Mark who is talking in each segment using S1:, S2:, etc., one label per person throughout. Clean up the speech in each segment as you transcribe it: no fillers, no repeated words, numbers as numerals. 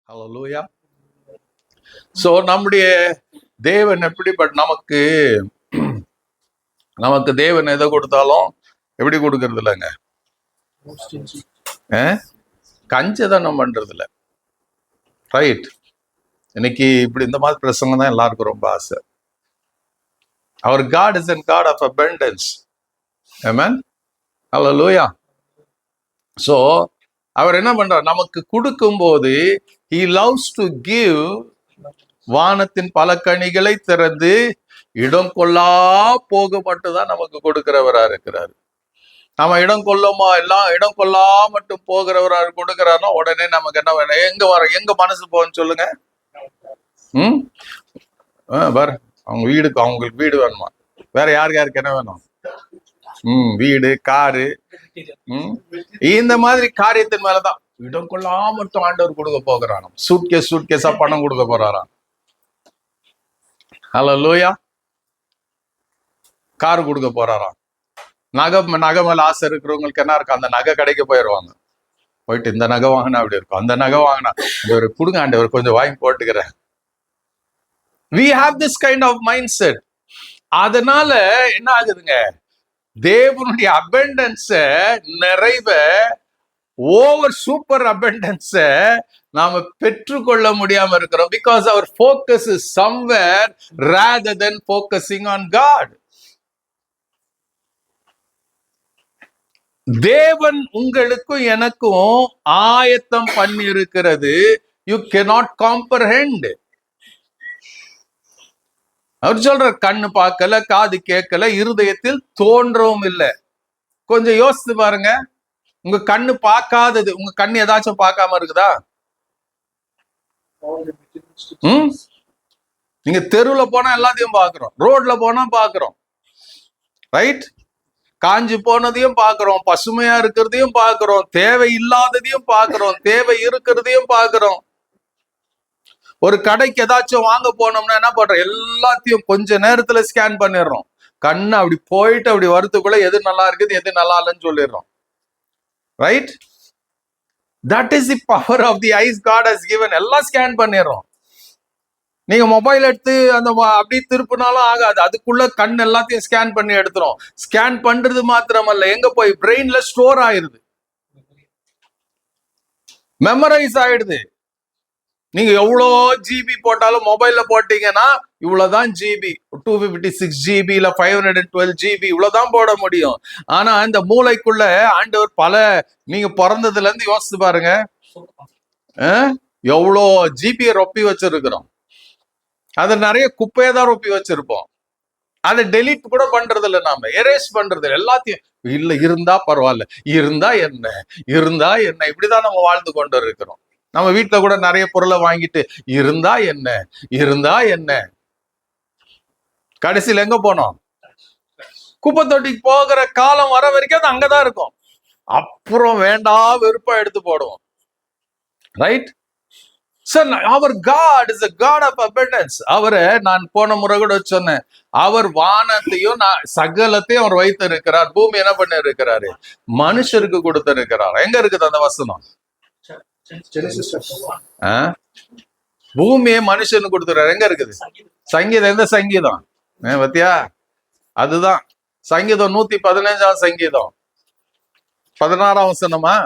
S1: ஹல்லேலூயா. So நம்முடைய தேவன் எப்படிப்பட்ட நமக்கு தேவன் எதை கொடுத்தாலும் எப்படி கொடுக்கறது இல்லைங்க, கஞ்சதனம் பண்றது இல்லை. ரைட். இன்னைக்கு இப்படி இந்த மாதிரி பிரசங்கம் தான் எல்லாருக்கும் ரொம்ப ஆசை. Our God is a God of abundance. Amen. Hallelujah. So அவர் என்ன பண்றார், நமக்கு கொடுக்கும் போது he loves to give. வானத்தின் பல கனிகளை திறந்து இடம் கொள்ளா போக மட்டும்தான் நமக்கு கொடுக்கிறவரா இருக்கிறார். நம்ம இடம் கொள்ளமா எல்லாம் இடம் கொள்ளா மட்டும் போகிறவரா கொடுக்கிறாருன்னா உடனே நமக்கு என்ன வேணும், எங்க மனசு போகணும்னு சொல்லுங்க. பாரு, அவங்களுக்கு வீடு வேணுமா, வேற யாருக்கு என்ன வேணும்? வீடு, காரு, இந்த மாதிரி காரியத்தின் மேலதான் இடம் கொள்ளாம மட்டும் ஆண்டவர் கொடுக்க போகிறாராம். சூட்கேஸா பணம் கொடுக்க போறாராம். ஹல்லேலூயா. கார் கொடுக்க போறாராம். நகை மேல ஆசை இருக்கிறவங்களுக்கு என்ன இருக்கு, அந்த நகை கடைக்கு போயிடுவாங்க. போயிட்டு இந்த நகை வாங்கினா அப்படி இருக்கும், அந்த நகை வாங்கினா ஒரு கொடுங்க ஆண்டவர், கொஞ்சம் வாங்கி போட்டுக்கிறேன். We have this kind of mindset. அதனால என்ன ஆகுதுங்க, தேவனுடைய அபண்டன்ஸ நிறைவ, ஓவர் சூப்பர் அபண்டன்ஸ நாம பெற்றுக்கொள்ள முடியாம இருக்கிறோம். பிகாஸ் அவர் focus is somewhere rather than focusing on God. தேவன் உங்களுக்கும் எனக்கும் ஆயத்தம் பண்ணி இருக்கிறது you cannot comprehend. அவர் சொல்ற, கண்ணு பார்க்கல, காது கேட்கல, இருதயத்தில் தோன்றவும் இல்லை. கொஞ்சம் யோசித்து பாருங்க. உங்க கண்ணு பார்க்காதது, உங்க கண்ணு ஏதாச்சும் பார்க்காம இருக்குதா? நீங்க தெருவுல போனா எல்லாத்தையும் பாக்குறோம், ரோட்ல போனா பாக்குறோம். ரைட். காஞ்சி போனதையும் பாக்குறோம், பசுமையா இருக்கிறதையும் பாக்குறோம், தேவை இல்லாததையும் பாக்குறோம், தேவை இருக்கிறதையும் பாக்குறோம். ஒரு கடைக்கு ஏதாச்சும் வாங்க போனோம்னா என்ன பண்றோம், எல்லாத்தையும் கொஞ்ச நேரத்துல ஸ்கேன் பண்ணிடுறோம். கண்ணு அப்படி போயிட்டு அப்படி வரத்துக்குள்ள எது நல்லா இருக்குது எது நல்லா இல்லைன்னு சொல்லிடுறோம். Right. That is the power of the eyes God has given. எல்லாம் ஸ்கேன் பண்ணிடுறோம். நீங்க மொபைல் எடுத்து அந்த அப்படி திருப்பினாலும் ஆகாது, அதுக்குள்ள கண் எல்லாத்தையும் ஸ்கேன் பண்ணி எடுத்துரும். ஸ்கேன் பண்றது மாத்திரமல்ல, எங்க போய் பிரெயின்ல ஸ்டோர் ஆயிருது, மெமரைஸ் ஆயிடுது. நீங்க எவ்வளோ ஜிபி போட்டாலும் மொபைல்ல போட்டீங்கன்னா இவ்வளவுதான் ஜிபி, 256 GB இல்ல 512 GB இவ்வளவுதான் போட முடியும். ஆனா இந்த மூளைக்குள்ள ஆண்டவர் நீங்க பிறந்ததுல இருந்து யோசிச்சு பாருங்க, எவ்வளோ ஜிபி ரொப்பி வச்சிருக்கிறோம். அதை நிறைய குப்பையதான் ரொப்பி வச்சிருப்போம். அதை டெலீட் கூட பண்றது இல்லை, நாம எரேஸ் பண்றது இல்லை. எல்லாத்தையும் இல்ல, இருந்தா பரவாயில்ல, இருந்தா என்ன இப்படிதான் நம்ம வாழ்ந்து கொண்டு இருக்கிறோம். நம்ம வீட்டுல கூட நிறைய பொருளை வாங்கிட்டு இருந்தா என்ன கடைசியில் எங்க போனோம், குப்பை தொட்டிக்கு போகிற காலம் வர வரைக்கும் அது அங்கதான் இருக்கும். அப்புறம் வேண்டாம் வெறுப்பா எடுத்து போடுவோம். ரைட். அவர் God is a God of abundance. அவரை நான் போன முறை கூட சொன்னேன், அவர் வானத்தையும் சகலத்தையும் அவர் வைத்து இருக்கிறார். பூமி என்ன பண்ண இருக்கிறாரு, மனுஷருக்கு கொடுத்து இருக்கிறார். எங்க இருக்குது அந்த வசனம்? பூமியை மனுஷனு கொடுத்துறாரு. எங்க இருக்குது? சங்கீதம். எந்த சங்கீதம் பத்தியா? அதுதான் சங்கீதம் 115 சங்கீதம் 16 வசனமா?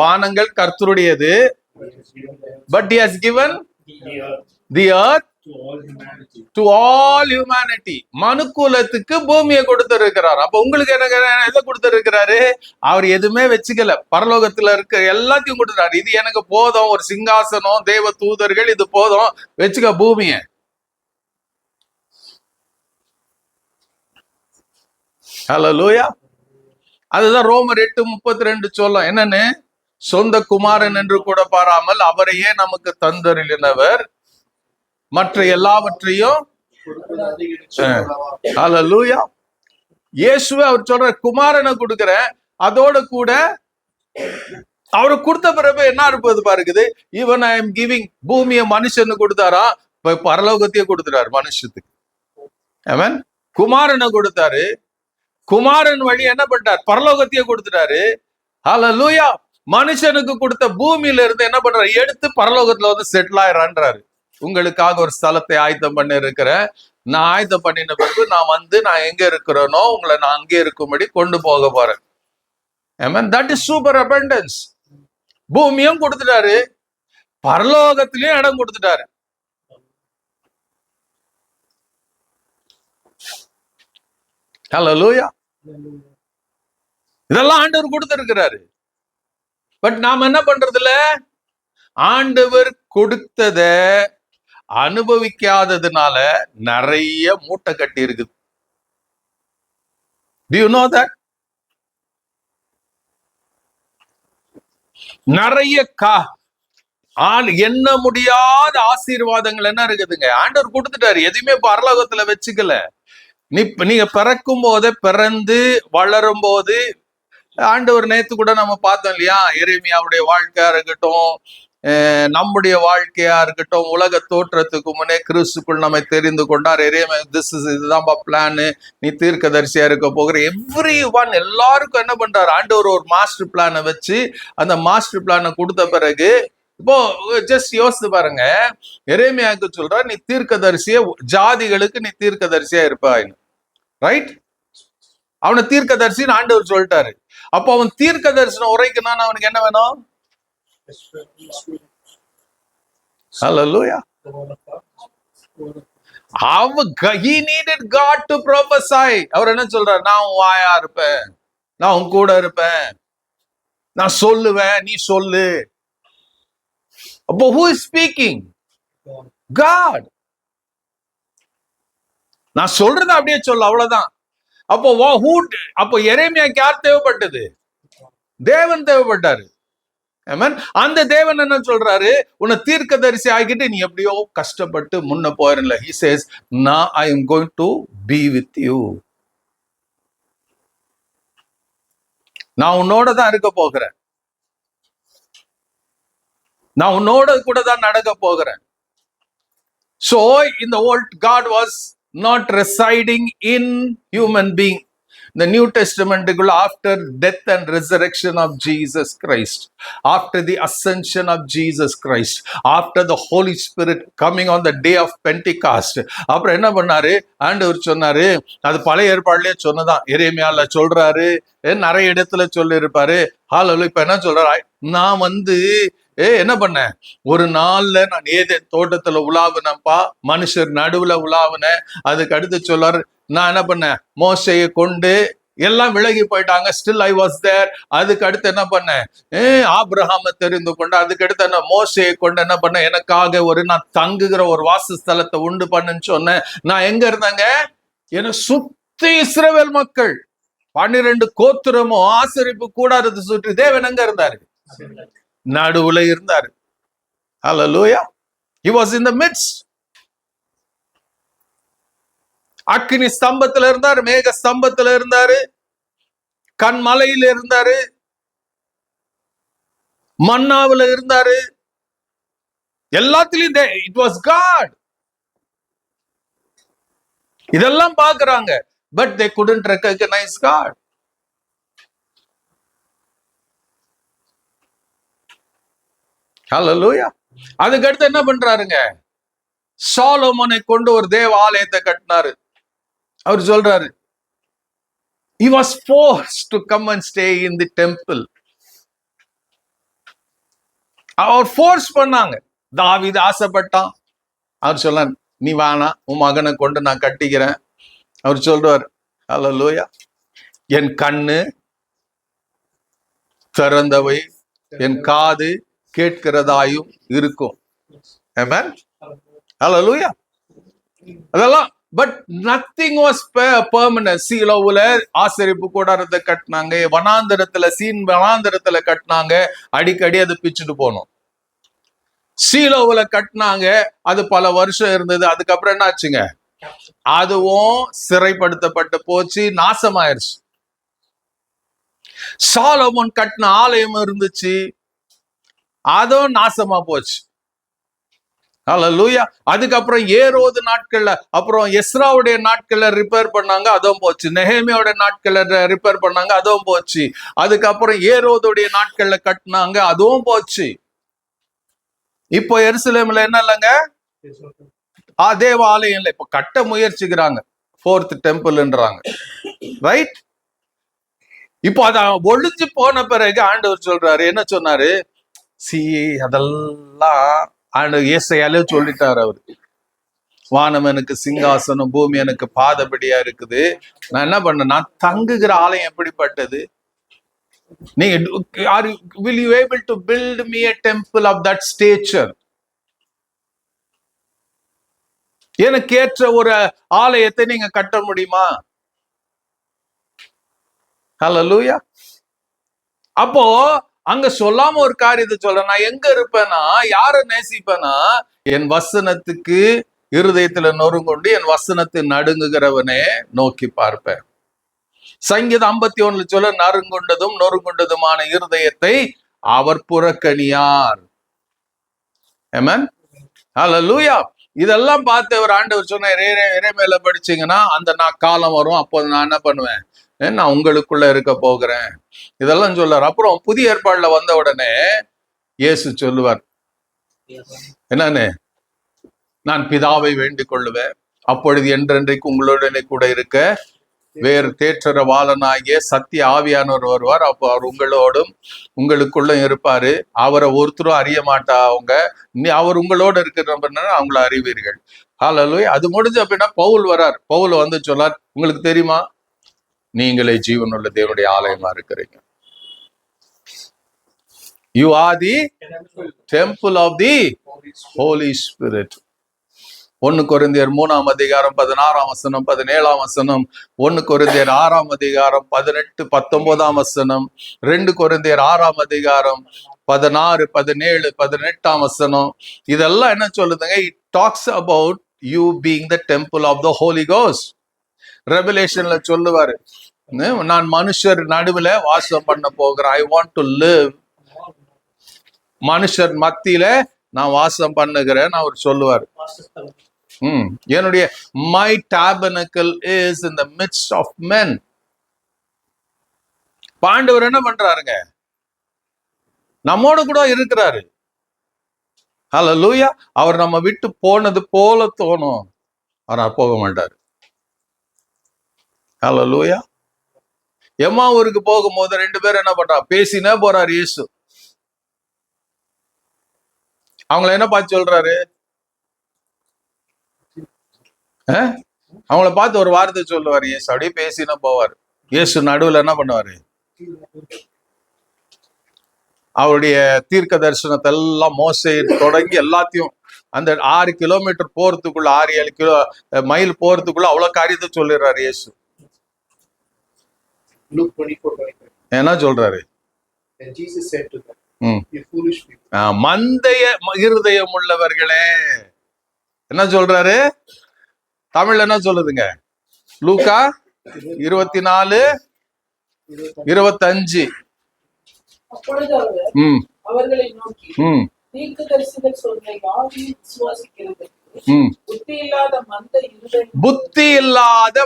S1: வானங்கள் கர்த்தருடையது, but he has given the earth to all humanity. மனுக்குலத்துக்கு பூமியை கொடுத்திருக்கிறார். அப்ப உங்களுக்கு எதை கொடுத்திருக்கிறாரு? அவர் எதுவுமே வச்சுக்கல, பரலோகத்துல இருக்க எல்லாத்தையும் கொடுத்துறாரு. இது எனக்கு போதும், ஒரு சிங்காசனம், தேவ தூதர்கள், இது போதும், வச்சுக்க பூமியை. ஹல்லேலூயா. அதுதான் ரோமர் 8:32 சொல்லும். என்னன்னு, சொந்த குமாரன் என்று கூட பாராமல் அவரையே நமக்கு தந்தருளினவர், மற்ற எல்லாவற்றையும். ஹல்லேலூயா. இயேசுவே அவர் சொல்ற, குமாரனை கொடுக்கிறேன், அதோட கூட அவரு கொடுத்த பிறகு என்ன இருப்பது பாருக்குது. Even I am giving. பூமியை மனுஷன்னு கொடுத்தாரா, பரலோகத்தையே கொடுத்துட்டாரு மனுஷத்துக்கு. ஆமென். குமாரனை கொடுத்தாரு, குமாரன் வழி என்ன பண்ணார், பரலோகத்தையே கொடுத்துட்டாரு. ஹல்லேலூயா. மனுஷனுக்கு கொடுத்த பூமியில இருந்து என்ன பண்றாரு, எடுத்து பரலோகத்துல வந்து செட்டில் ஆயிரான்றாரு. உங்களுக்காக ஒரு ஸ்தலத்தை ஆயத்தம் பண்ணி இருக்கிறேன், நான் ஆயத்தம் பண்ணின பிறகு நான் எங்க இருக்கிறேனோ உங்களை நான் அங்கே இருக்கும்படி கொண்டு போக போறேன். That is super abundance. பூமியும் கொடுத்துட்டாரு, பரலோகத்திலயும் இடம் கொடுத்துட்டாரு. ஹல்லேலூயா. இதெல்லாம் ஆண்டவர் கொடுத்திருக்கிறாரு. பட் நாம என்ன பண்றது இல்ல, ஆண்டவர் கொடுத்தத அனுபவிக்காததுனால நிறைய மூட்டை கட்டி இருக்குது. Do you know that? நிறைய எண்ண முடியாத ஆசீர்வாதங்கள் என்ன இருக்குதுங்க, ஆண்டவர் கொடுத்துட்டாரு. எதுவுமே பரலோகத்துல வச்சுக்கல. நீங்க பிறக்கும் போதே, பிறந்து வளரும் போது, ஆண்டவர் நேத்து கூட நம்ம பார்த்தோம் இல்லையா, எரேமியாவுடைய வாழ்க்கையா இருக்கட்டும், நம்முடைய வாழ்க்கையா இருக்கட்டும், உலக தோற்றத்துக்கு முன்னே கிறிஸ்துக்குள் நம்மை தெரிந்து கொண்டார். இதுதான் பிளான், நீ தீர்க்கதரிசியா இருக்க போகிற எவ்ரி ஒன், எல்லாருக்கும் என்ன பண்றாரு, ஆண்டவர் ஒரு மாஸ்டர் பிளானை வச்சு அந்த மாஸ்டர் பிளானை கொடுத்த பிறகு, இப்போ ஜஸ்ட் யோசித்து பாருங்க, எரேமியாவுக்கு சொல்றார், நீ தீர்க்கதரிசிய ஜாதிகளுக்கு நீ தீர்க்கதரிசியா இருப்பாயின்னு. ரைட்? அவனை தீர்க்கதரிசின்னு ஆண்டவர் சொல்லிட்டாரு. அப்போ அவன் தீர்க்க தரிசனம் உரைக்கணும், அவனுக்கு என்ன வேணும்? Hallelujah. He needed God to prophesy. அவர் என்ன சொல்றார், நான் உன் வாயா இருப்பேன், நான் உன் கூட இருப்பேன், நான் சொல்லுவேன், நீ சொல்லு. அப்போ who is speaking? God. நான் சொல்றத அப்படியே சொல்லு, அவ்வளவுதான். அப்போ எரேமியாக்கு யார் தேவைப்பட்டது? தேவன் தேவைப்பட்டாரு. அந்த தேவன் என்ன சொல்றாரு, உன்னை தீர்க்கதரிசி ஆகிட்டு நீ எப்படியோ கஷ்டப்பட்டு முன்ன போயிடல. He says, now I am going to be with you. நான் உன்னோட தான் இருக்க போகிறேன், நான் உன்னோட கூட தான் நடக்க போகிறேன். So in the old, God was not residing in human being. The New Testament, after death and resurrection of Jesus Christ, after the ascension of Jesus Christ, after the Holy Spirit coming on the day of Pentecost, அப்புறம் என்ன பண்ணாரு, ஆண்டவர் சொன்னாரு, அது பழைய ஏற்பாடுலயே சொன்னதான், எரேமியால சொல்றாரு, நிறைய இடத்துல சொல்லி இருப்பாரு. ஹல்லேலூயா. இப்ப என்ன சொல்றாரு, நான் என்ன பண்ண, ஒரு நாள்ல நான் ஏதேன் தோட்டத்துல உலாவுனப்பா, மனுஷர் நடுவுல உலாவுனேன். அதுக்கு அடுத்து சொல்றாரு, நான் என்ன பண்ணேன், மோசையை கொண்டு எல்லாம் விலகி போயிட்டாங்க, ஸ்டில் ஐ வாஸ் தேர். அதுக்கு அடுத்து என்ன பண்ணேன், ஆபிரகாமை தெரிந்து கொண்டு, அதுக்கு அடுத்து என்ன, மோசையை கொண்டு என்ன பண்ண, எனக்காக நான் தங்குகிற ஒரு வாசஸ்தலத்தை உண்டு பண்ணுன்னு சொன்னேன். நான் எங்க இருந்தேங்க, என சுத்தி இஸ்ரவேல் மக்கள் 12 கோத்திரமும் ஆசரிப்பு கூடாரத்தை சுற்றி தேவன் எங்க இருந்தாரு, நடுவுல இருந்தாரு. ஹல்லேலூயா. He was in the midst. அக்கினி ஸ்தம்பத்துல இருந்தாரு, மேக ஸ்தம்பத்துல இருந்தாரு, கண்மலையில இருந்தாரு, மன்னாவுல இருந்தாரு, எல்லாத்திலும் இட் வாஸ் காட். இதெல்லாம் பாக்குறாங்க, but they couldn't recognize God. Hallelujah. அதுக்கு அடுத்து என்ன பண்றாருங்க, சாலோமோனை கொண்டு ஒரு தேவ ஆலயத்தை கட்டினாரு. அவர் சொல்றாரு, he was forced to come and stay in the temple. அவர் ஃபோர்ஸ் பண்ணாங்க. தாவீது ஆசைப்பட்டான், அவர் சொல்றார், நீ வேணா, உன் மகனை கொண்டு நான் கட்டிக்கிறேன். அவர் சொல்றார், ஹல்லேலூயா, என் கண்ணு திறந்தவை, என் காது கேட்கிறதாயும் இருக்கும். ஆமென். ஹல்லேலூயா. அதெல்லாம், பட் நத்திங் வாஸ் பெர்மனன்ட். சீலோவுல ஆசரிப்பு கூடாரத்தை கட்டினாங்க, வனாந்தரத்துல கட்டினாங்க, அடிக்கடி அது பிச்சுட்டு போனோம். சீலோவுல கட்டினாங்க, அது பல வருஷம் இருந்தது. அதுக்கப்புறம் என்ன ஆச்சுங்க, அதுவும் சிறைப்படுத்தப்பட்டு போச்சு, நாசமாயிருச்சு. சாலோமோன் கட்டின ஆலயம் இருந்துச்சு, அதுவும் நாசமா போச்சு. ஹல்லேலூயா. அதுக்கப்புறம் ஏரோது நாட்கள்ல, அப்புறம் எஸ்ராவுடைய நாட்கள்ல ரிப்பேர் பண்ணாங்க, அதுவும் போச்சு. நெஹேமியாவோட நாட்கள்ல ரிப்பேர் பண்ணாங்க, அதுவும் போச்சு. அதுக்கப்புறம் ஏரோதுடைய நாட்கள்ல கட்டினாங்க, அதுவும் போச்சு. இப்போ எருசலேம்ல என்ன இல்லைங்க, தேவ ஆலயம் இல்லை. இப்ப கட்ட முயற்சிக்கிறாங்க, 4th டெம்பிள்ன்றாங்க. ரைட். இப்போ அத ஒழிஞ்சு போன பிறகு ஆண்டவர் சொல்றாரு, என்ன சொன்னாரு, அதெல்லாம் ஆண்டவர் ஏசாயாலே சொல்லிட்டாரு. அவரு, வானம் எனக்கு சிங்காசனம், பூமி எனக்கு பாதபடியா இருக்குது. நான் என்ன பண்ண, நான் தங்குகிற ஆலயம் எப்படிப்பட்டது? நீங்க will you able to build me a temple of that stature? எனக்கு ஏற்ற ஒரு ஆலயத்தை நீங்க கட்ட முடியுமா? ஹல்லேலூயா. அப்போ அங்க சொல்லாம ஒரு காரியத்தை சொல்ற, நான் எங்க இருப்பேன்னா, யார நேசிப்பேன்னா, என் வசனத்துக்கு இருதயத்துல நொறுங்குண்டு என் வசனத்தை நடுங்குகிறவனே நோக்கி பார்ப்பேன். சங்கீதம் 51 சொல்ல, நறுங்குண்டதும் நொறுங்குண்டதுமான இருதயத்தை அவர் புறக்கணியார். ஆமென். ஹல்லேலூயா. இதெல்லாம் பார்த்து ஒரு ஆண்டவர் சொன்ன, இறைமையில படிச்சீங்கன்னா, அந்த காலம் வரும், அப்போ நான் என்ன பண்ணுவேன், நான் உங்களுக்குள்ள இருக்க போகிறேன், இதெல்லாம் சொல்றார். அப்புறம் புதிய ஏற்பாடுல வந்த உடனே இயேசு சொல்லுவார், என்னன்னு, நான் பிதாவை வேண்டிக் கொள்ளுவேன், அப்பொழுது என்றென்றைக்கு உங்களுடனே கூட இருக்க வேறு தேற்றரவாளனாகிய சத்திய ஆவியானவர் வருவார். அப்போ அவர் உங்களோடும் உங்களுக்குள்ள இருப்பாரு. அவரை ஒருத்தரும் அறிய மாட்டா அவங்க, அவர் உங்களோட இருக்கிற அவங்கள அறிவீர்கள். ஹல்லேலூயா. அது முடிஞ்ச அப்படின்னா பவுல் வரார். பவுல் வந்து சொல்லார், உங்களுக்கு தெரியுமா, நீங்களே ஜீவனுள்ள தேவனுடைய ஆலயமா இருக்கிறீங்க. You are the temple of the Holy Spirit. 1 கொரிந்தியர் 3ஆம் அதிகாரம் 16ஆம் வசனம் 17ஆம் வசனம், 1 கொரிந்தியர் 6ஆம் அதிகாரம் 18 19ஆம் வசனம், 2 கொரிந்தியர் 6ஆம் அதிகாரம் 16 17 18ஆம் வசனம், இதெல்லாம் என்ன சொல்லுதுங்க, it talks about you being the temple of the Holy Ghost. ரெவலேஷன்ல சொல்லுவாரு, நான் மனுஷர் நடுவுல வாசம் பண்ண போகிறேன். I want to live, மனுஷர் மத்தியில நான் வாசம் பண்ணுகிறேன் அவர் சொல்லுவார். என்னுடைய my tabernacle is in the midst of men. ஆண்டவர் என்ன பண்றாருங்க, நம்மோட கூட இருக்கிறாரு. ஹல்லேலூயா. அவர் நம்ம விட்டு போனது போல தோணும், அவர் போக மாட்டாரு. ஹல்லேலூயா. எம்மாவூருக்கு போகும்போது 2 பேரும் என்ன பண்றா, பேசினே போறாரு இயேசு. அவங்கள என்ன பார்த்து சொல்றாரு, அவங்கள பார்த்து ஒரு வார்த்தை சொல்லுவார் இயேசு, அப்படியே பேசினா போவார். இயேசு நடுவுல என்ன பண்ணுவாரு, அவருடைய தீர்க்க தரிசனத்தை எல்லாம் மோசே தொடங்கி எல்லாத்தையும் அந்த 6 கிலோமீட்டர் போறதுக்குள்ள 6-7 மைல் போறதுக்குள்ள அவ்வளவு காரியத்தை சொல்லிடுறாரு இயேசு. என்ன சொல்றாரு, மந்தைய இருதயம் உள்ளவர்களே, என்ன சொல்றாரு, தமிழ்ல என்ன சொல்லுதுங்க, லூக்கா 24:25. புத்தி இல்லாத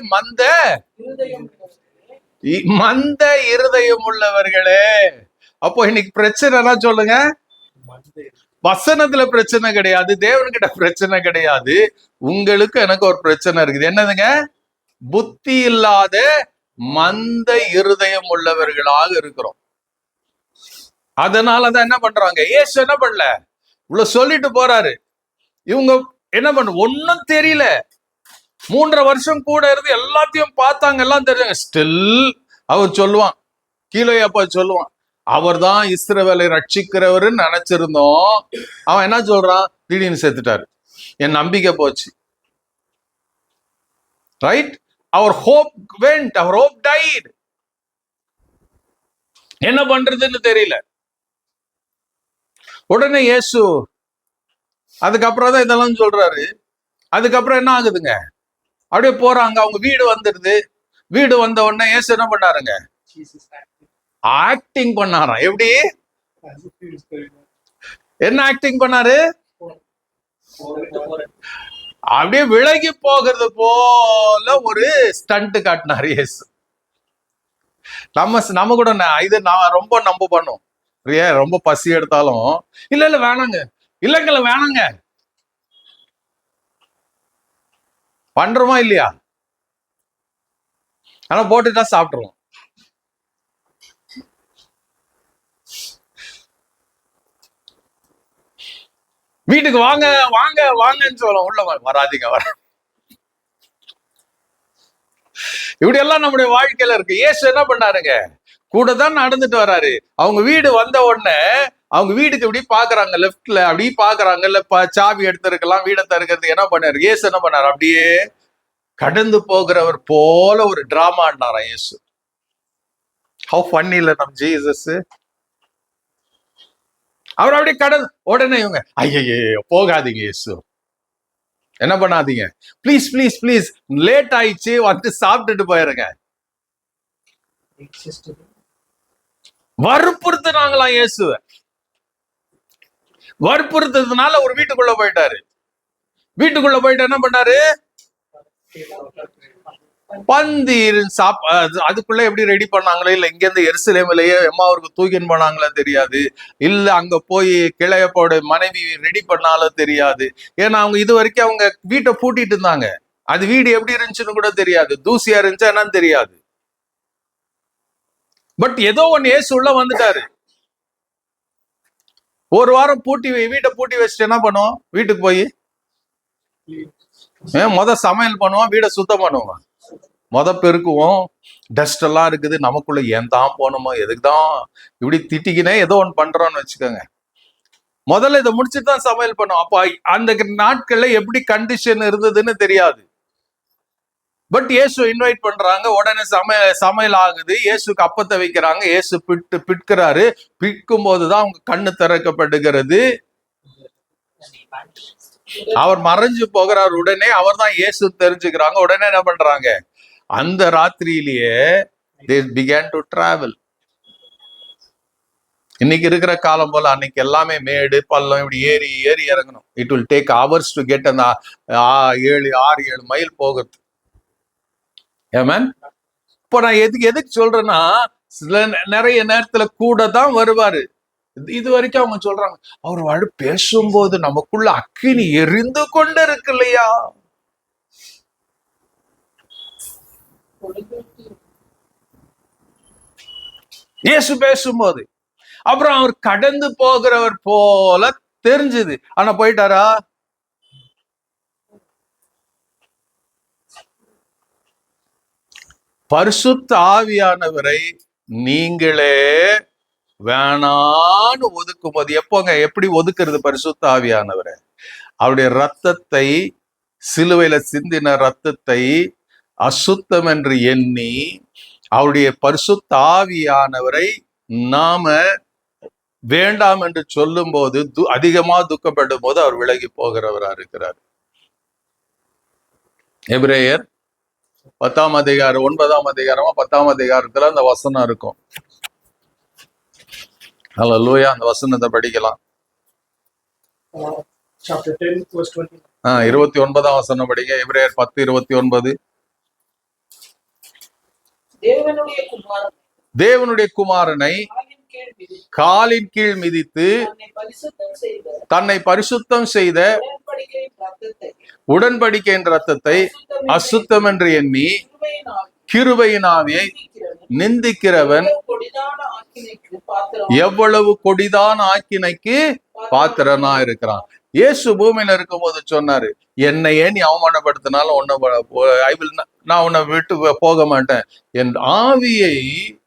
S1: மந்த இருதயம் உள்ளவர்களே. அப்போ இன்னைக்கு பிரச்சனை சொல்லுங்க, வசனத்துல பிரச்சனை கிடையாது, தேவன்கிட்ட பிரச்சனை கிடையாது, உங்களுக்கு எனக்கு ஒரு பிரச்சனை இருக்குது. என்னதுங்க, புத்தி இல்லாத மந்த இருதயம் உள்ளவர்களாக இருக்கிறோம். அதனாலதான் என்ன பண்றாங்க, இயேசு என்ன பண்ணல, இவ்வளவு சொல்லிட்டு போறாரு, இவங்க என்ன பண்ண, ஒன்னும் தெரியல. 3.5 வருஷம் கூட இருந்து எல்லாத்தையும் பார்த்தாங்க, எல்லாம் தெரிஞ்சாங்க. ஸ்டில் அவர் சொல்லுவான், கீழேயப்பா சொல்லுவான், அவர் தான் இஸ்ரவேலை ரட்சிக்கிறவருன்னு நினைச்சிருந்தோம். அவன் என்ன சொல்றான், திடீர்னு செத்துட்டாரு, என் நம்பிக்கை போச்சு. ரைட், அவர் ஹோப் வெண்ட், அவர் ஹோப் டைட். என்ன பண்றதுன்னு தெரியல. உடனே இயேசு அதுக்கப்புறம் தான் இதெல்லாம் சொல்றாரு. அதுக்கப்புறம் என்ன ஆகுதுங்க, அப்படியே போறாங்க, அவங்க வீடு வந்துடுது. வீடு வந்த உடனே இயேசு என்ன பண்ணாருங்க, ஆக்டிங் பண்ணாராம். எப்படி, என்ன ஆக்டிங் பண்ணாரு, அப்படியே விலகி போகிறது போல ஒரு ஸ்டண்ட் காட்டினார் இயேசு. நம்ம கூட இது நான் ரொம்ப நம்ப பண்ணும். ரொம்ப பசி எடுத்தாலும் இல்ல வேணாங்க, இல்லைங்கள வேணாங்க பண்றோமா இல்லையா? ஆனா போட்டுட்டா சாப்பிட்டுருவோம். வீட்டுக்கு வாங்க வாங்க வாங்கன்னு சொல்லுவோம், உள்ள வராதிங்க வர. இப்படி எல்லாம் நம்முடைய வாழ்க்கையில இருக்கு. இயேசு என்ன பண்ணாருங்க, கூட தான் நடந்துட்டு வராரு. அவங்க வீடு வந்த உடனே அவங்க வீட்டுக்கு இப்படி பாக்குறாங்க, லெப்ட்ல அப்படி பாக்குறாங்க, இல்ல சாவி எடுத்திருக்கலாம், வீடை தருக்கிறதுக்கு. என்ன பண்ணாரு இயேசு, என்ன பண்ணாரு, அப்படியே கடந்து போகிறவர் போல ஒரு டிராமா ஆடினாரா இயேசு. ஹவ் ஃபன்னி இல்ல நம் ஜீசஸ். அவர் அப்படியே கடந்து உடனே இவங்க ஐயோ போகாதீங்க இயேசு, என்ன பண்ணாதீங்க, பிளீஸ் பிளீஸ் பிளீஸ், லேட் ஆயிடுச்சு, வந்து சாப்பிட்டுட்டு போயிருங்க. வற்புறுத்தினாங்களாம் இயேசுவ. வற்புறுத்ததுனால ஒரு வீட்டுக்குள்ள போயிட்டாரு. வீட்டுக்குள்ள போயிட்டு என்ன பண்ணாரு, பந்தீர் அதுக்குள்ள எப்படி ரெடி பண்ணாங்களே, இல்ல இங்க இருந்து எருசலேமிலேயே எம்மாவுக்கு தூக்கின்னு போனாங்களோ தெரியாது, இல்ல அங்க போய் கிளையப்போட மனைவி ரெடி பண்ணாலும் தெரியாது. ஏன்னா அவங்க இது வரைக்கும் அவங்க வீட்டை பூட்டிட்டு இருந்தாங்க. அது வீடு எப்படி இருந்துச்சுன்னு கூட தெரியாது, தூசியா இருந்துச்சா என்னன்னு தெரியாது. பட் ஏதோ ஒன்னு ஏசு உள்ள வந்துட்டாரு. ஒரு வாரம் வீட்டை பூட்டி வச்சுட்டு என்ன பண்ணுவோம், வீட்டுக்கு போய் சமையல் பண்ணுவோம், வீடை சுத்தம் பண்ணுவோம், பெருக்குவோம். டஸ்ட் எல்லாம் இருக்குது, நமக்குள்ள ஏன் தான் போனோமோ, எதுக்கு தான் இப்படி திட்டிக்கினே ஏதோ ஒன்று பண்றோம்னு வச்சுக்கோங்க. முதல்ல இதை முடிச்சுட்டு தான் சமையல் பண்ணுவோம். அப்ப அந்த நாட்கள்ல எப்படி கண்டிஷன் இருந்ததுன்னு தெரியாது. பட் இயேசு இன்வைட் பண்றாங்க, உடனே சமையல் ஆகுது. இயேசுக்கு அப்பத்தை வைக்கிறாங்க, இயேசு பிட்கிறாரு. பிட்கும் போதுதான் அவங்க கண்ணு திறக்கப்படுகிறது. அவர் மறைஞ்சு போகிறார். உடனே அவர் தான் இயேசு தெரிஞ்சுக்கிறாங்க. உடனே என்ன பண்றாங்க, அந்த ராத்திரியிலேயே they began to travel. இன்னைக்கு இருக்கிற காலம் போல அன்னைக்கு எல்லாமே மேடு பள்ளம் இப்படி ஏறி ஏறி இறங்கணும். It will take hours to get அந்த 6-7 மைல் போகிறது. இப்போ நான் எதுக்கு சொல்றேன்னா, நிறைய நேரத்துல கூட தான் வருவாரு. இது வரைக்கும் அவங்க சொல்றாங்க, அவர் பேசும்போது நமக்குள்ள அக்கினி எரிந்து கொண்டு இருக்கு இல்லையா. இயேசு பேசும்போது அப்புறம் அவர் கடந்து போகிறவர் போல தெரிஞ்சது. ஆனா போயிட்டாரா? பரிசுத்த ஆவியானவரை நீங்களே வேணான்னு ஒதுக்கும் போது, எப்படி ஒதுக்குறது பரிசுத்த ஆவியானவரை? அவருடைய ரத்தத்தை, சிலுவையில சிந்தின ரத்தத்தை அசுத்தம் என்று எண்ணி அவருடைய பரிசுத்த ஆவியானவரை நாம வேண்டாம் என்று சொல்லும் போது, அதிகமா துக்கப்படும் போது அவர் விலகி போகிறவரா இருக்கிறார். எபிரேயர் 10ஆம் அதிகாரம் 9ஆம் அதிகாரமா 10ஆம் அதிகாரத்துல அந்த வசனம் இருக்கும். ஹல்லேலூயா. அந்த வசனத்தை படிக்கலாம். 29ஆம் வசனம் படிங்க. எபிரேயர் 10:29. தேவனுடைய குமாரனை காலின் கீழ் மிதித்து தன்னை பரிசுத்தம் செய்த உடன்படிக்கையின் ரத்தத்தை அசுத்தம் என்று எண்ணி கிருபையினாவே நிந்திக்கிறவன் எவ்வளவு கொடிதான ஆக்கினைக்கு பாத்திரனா இருக்கிறான். இயேசு பூமியில இருக்கும் போது சொன்னாரு, என்னை ஏன் நீ அவமானப்படுத்தினாலும் நான் உன்னை விட்டு போக மாட்டேன். என் ஆவியை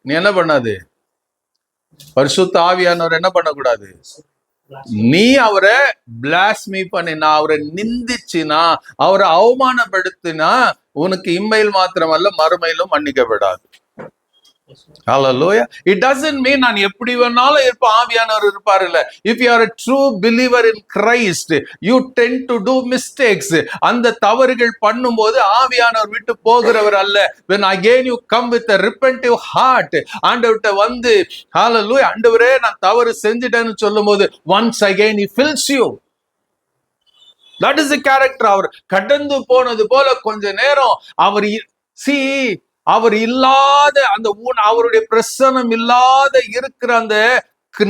S1: நீ என்ன பண்ணாது, பரிசுத்த ஆவியானவர் என்ன பண்ணக்கூடாது, நீ அவரை பிளாஸ்மி பண்ணினா, அவரை நிந்திச்சினா, அவரை அவமானப்படுத்தினா உனக்கு இம்மையில் மாத்திரமல்ல மறுமையிலும் மன்னிக்கப்படாது. Hallelujah. It doesn't mean நான் எப்படி வேணாலும் இருப்பேன், ஆவியானவர் இருப்பார் இல்ல. If you are a true believer in Christ, you tend to do mistakes. அந்த தவறுகள் பண்ணும்போது ஆவியானவர் விட்டு போகிறவர் அல்ல. When again you come with a repentant heart, ஆண்டவர்ட்ட வந்து hallelujah, ஆண்டவரே நான் தவறு செஞ்சிட்டேன்னு சொல்லும்போது once again he fills you. That is the character. அவர் கடந்து போனது போல கொஞ்ச நேரம் அவர் இல்லாத அந்த அவருடைய பிரசனம் இல்லாத இருக்கிற அந்த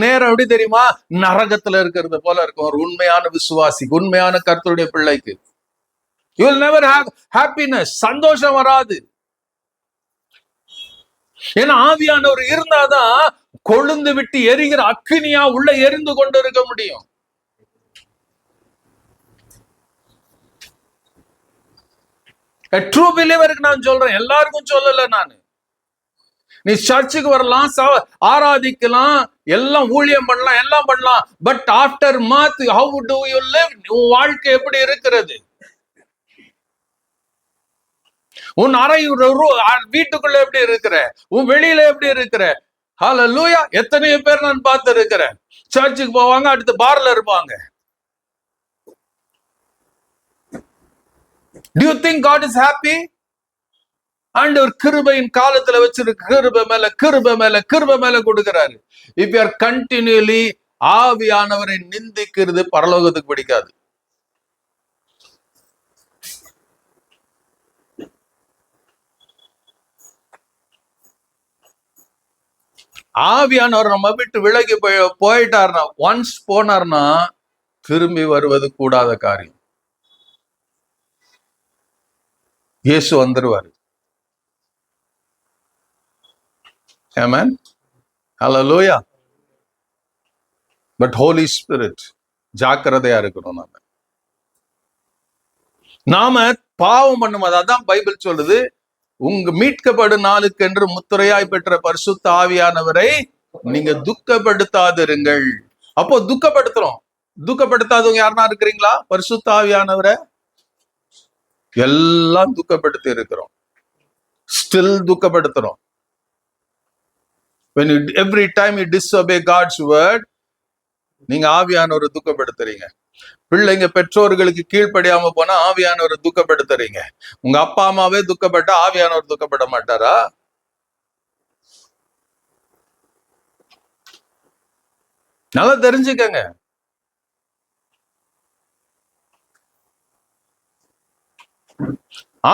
S1: நேரம் எப்படி தெரியுமா? நரகத்துல இருக்கிறது போல இருக்கும். ஒரு உண்மையான விசுவாசிக்கு, உண்மையான கர்த்தருடைய பிள்ளைக்கு you will never have happiness. சந்தோஷம் வராது. ஏன்னா ஆவியானவர் இருந்தாதான் கொழுந்து விட்டு எரிகிற அக்கினியா உள்ள எரிந்து கொண்டு இருக்க முடியும். ட்ரூ பிலீவருக்கு நான் சொல்றேன், எல்லாருக்கும் சொல்லல நான். நீ சர்ச்சுக்கு வரலாம், ஆராதிக்கலாம், எல்லாம் ஊழியம் பண்ணலாம், எல்லாம் பண்ணலாம். But after math how to you live? உன் வாழ்க்கை எப்படி இருக்கிறது? உன் அறை வீட்டுக்குள்ள எப்படி இருக்கிற? உன் வெளியில எப்படி இருக்கிற? ஹல்லேலூயா. எத்தனையோ பேர் நான் பார்த்து இருக்கிறேன், சர்ச்சுக்கு போவாங்க, அடுத்து பார்ல இருப்பாங்க. Do you think God is happy? ஆண்டவர் கிருபையின் காலத்துல வச்சிருக்க கிருபை மேல கிருபை மேல கிருபை மேல கொடுக்கிறாரு. இப் யூ ஆர் கண்டினியூலி ஆவியானவரை நிந்திக்கிறது பரலோகத்துக்கு பிடிக்காது. ஆவியானவர் நம்ம விட்டு விலகி போயிட்டார்னா, ஒன்ஸ் போனார்னா திரும்பி வருவது கூடாத காரியம். இயேசு வந்துருவாரு. Amen. Hallelujah. But Holy Spirit, ஜாக்கிரதையா இருக்கணும். நாம பாவம் பண்ணும், அதான் பைபிள் சொல்லுது, உங்க மீட்கப்படும் நாளுக்கு என்று முத்திரையாய் பெற்ற பரிசுத்த ஆவியானவரை நீங்க துக்கப்படுத்தாதிருங்கள். அப்போ துக்கப்படுத்துறோம். துக்கப்படுத்தாதவங்க யாருன்னா இருக்கிறீங்களா? பரிசுத்த ஆவியானவரை எல்லாம் துக்கப்படுத்தி இருக்கிறோம், still துக்கப்படுத்துறோம். When you every time you disobey God's word, நீங்க ஆவியானவரை துக்கப்படுத்துறீங்க. பிள்ளைங்க பெற்றோர்களுக்கு கீழ்ப்படியாம போனா ஆவியானவரை துக்கப்படுத்துறீங்க. உங்க அப்பா அம்மாவே துக்கப்பட்டா ஆவியானவர் துக்கப்பட மாட்டாரா? நல்லா தெரிஞ்சுக்கங்க.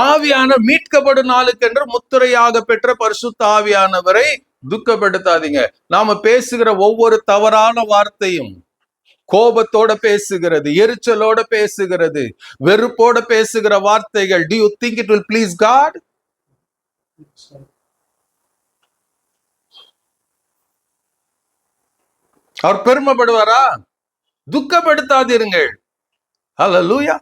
S1: ஆவியான மீட்கப்படும் நாளுக்கென்று முத்திரையாக பெற்ற பரிசுத்த ஆவியானவரை துக்கப்படுத்தாதீங்க. நாம பேசுகிற ஒவ்வொரு தவறான வார்த்தையும் கோபத்தோட பேசுகிறது, எரிச்சலோட பேசுகிறது, வெறுப்போட பேசுகிற வார்த்தைகள், do you think it will please God? அவர் பெருமைப்படுவாரா? துக்கப்படுத்தாதீர்கள். ஹல்லேலூயா.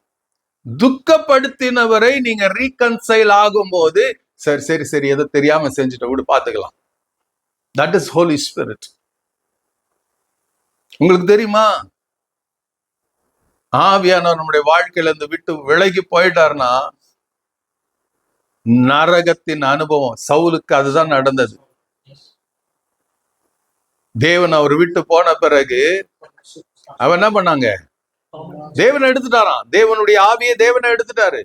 S1: துக்கப்படுத்தினவரை நீங்க ரீகன்சைல் ஆகும் போது, சரி சரி சரி எதை தெரியாம செஞ்சுட்டு விடு, பாத்துக்கலாம். That is holy spirit. உங்களுக்கு தெரியுமா, ஆவியானவர் நம்முடைய வாழ்க்கையில இருந்து விட்டு விலகி போயிட்டார்னா நரகத்தின் அனுபவம். சவுலுக்கு அதுதான் நடந்தது. தேவன் அவர் விட்டு போன பிறகு அவன் என்ன பண்ணாங்க? தேவனை எடுத்துட்டாராம். தேவனுடைய ஆவியை தேவனை எடுத்துட்டாரு.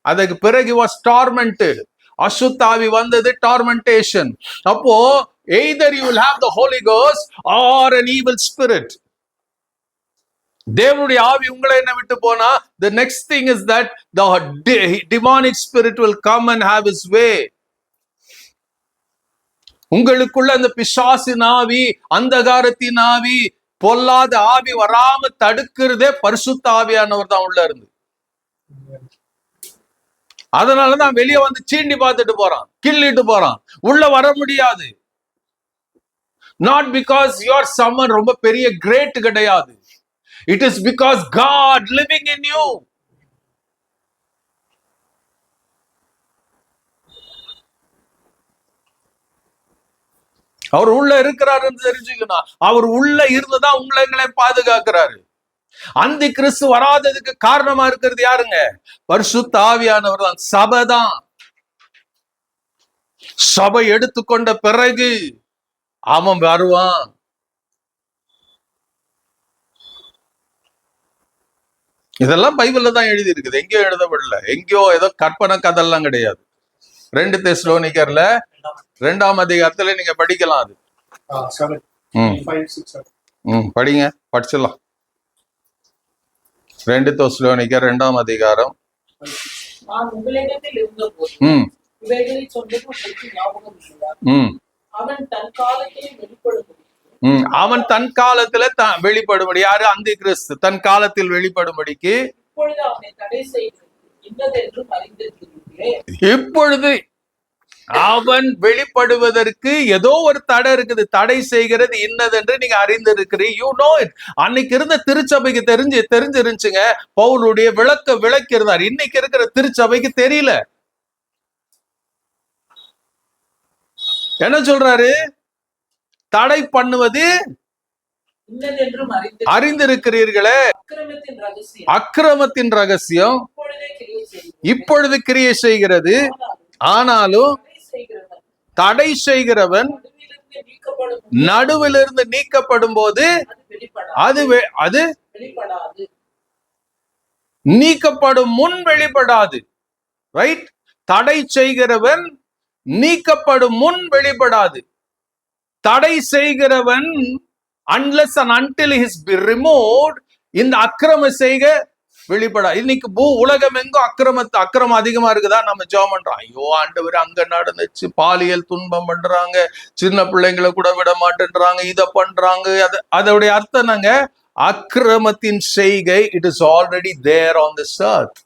S1: அதுக்கு பிறகு வாஸ் டார்மெண்டட். அசுத்த ஆவி வந்தது, டார்மெண்டேஷன். அப்போ either you will have the Holy Ghost or an evil spirit. தேவனுடைய ஆவி உங்களை என்ன விட்டு போனா, the next thing is that the demonic spirit will come and have his way. உங்களுக்குள்ள அந்த பிசாசின் ஆவி, அந்தகாரத்தின் ஆவி, பொல்லாத ஆவி வராம தடுக்கிறதே பரிசுத்த ஆவியானவர் தான் உள்ள இருந்து. அதனாலதான் வெளியே வந்து சீண்டி பார்த்துட்டு போறான், கிள்ளிட்டு போறான், உள்ள வர முடியாது. Not because you are someone ரொம்ப பெரிய கிரேட் கிடையாது. It is because God living in you. அவர் உள்ள இருக்கிறாருன்னு தெரிஞ்சுக்கணும். அவர் உள்ள இருந்துதான் உங்களை பாதுகாக்கிறாரு. அந்த கிறிஸ்து வராததுக்கு காரணமா இருக்கிறது யாருங்க? பரிசுத்த ஆவியானவர் தான். சபை தான். சபை எடுத்துக்கொண்ட பிறகு அவன் வருவான். இதெல்லாம் பைபிள்ல தான் எழுதி இருக்குது, எங்கேயோ எழுதப்படல, எங்கேயோ ஏதோ கற்பனை கதெல்லாம் கிடையாது. 2 தெசலோனிக்கர்ல 2ஆம் அதிகாரத்துல நீங்க படிக்கலாம். அது படிங்க, படிச்சிடலாம். 2 தெசலோனிக்கர் 2ஆம் அதிகாரம்.
S2: நான் உங்களிடத்தில் இருந்தபோது இவைகளை சொன்னது உங்களுக்கு ஞாபகம் இல்லையா? அவன் தன் காலத்திலே வெளிப்படும்படி.
S1: அவன் தன் காலத்துல வெளிப்படும்படி. யாரு? அந்தி கிறிஸ்து தன் காலத்தில் வெளிப்படும்படிக்கு
S2: இப்பொழுது அவனை தடை செய்கிறது இன்னதென்றும் அறிந்திருக்கிறீர்களே.
S1: இப்பொழுது அவன் வெளிப்படுவதற்கு ஏதோ ஒரு தடை இருக்குது. தடை செய்கிறது இன்னதென்று நீங்க அறிந்திருக்கிறீங்க. You know it. அன்னைக்கு இருந்த திருச்சபைக்கு தெரிஞ்சிருந்துச்சுங்க. பவுலுடைய விளக்கி இருந்தார். இன்னைக்கு இருக்கிற திருச்சபைக்கு தெரியல. என்ன சொல்றாரு? தடை பண்ணுவது அறிந்திருக்கிறீர்களே. அக்கிரமத்தின் ரகசியம் இப்பொழுது கிரியை செய்கிறது. ஆனாலும் தடை செய்கிறவன் நடுவிலிருந்து நீக்கப்படும் போது அது நீக்கப்படும் முன் வெளிப்படாது. ரைட்? தடை செய்கிறவன் நீக்கப்படும் முன் வெளிப்படாது. தடை செய்கிறவன் unless and until he is removed, இந்த அக்கிரம செய்க வெளிப்படா. இன்னைக்கு உலகம் எங்கும் அக்கிரமம் அதிகமா இருக்குதா? நம்ம ஜெபம் பண்றோம், ஐயோ ஆண்டவர் அங்க நடந்துச்சு, பாலியல் துன்பம் பண்றாங்க, சின்ன பிள்ளைங்களை கூட விட மாட்டேன்றாங்க, இத பண்றாங்க. அதோடைய அர்த்தம் நாங்க அக்கிரமத்தின் செய்கை it is already there on this earth.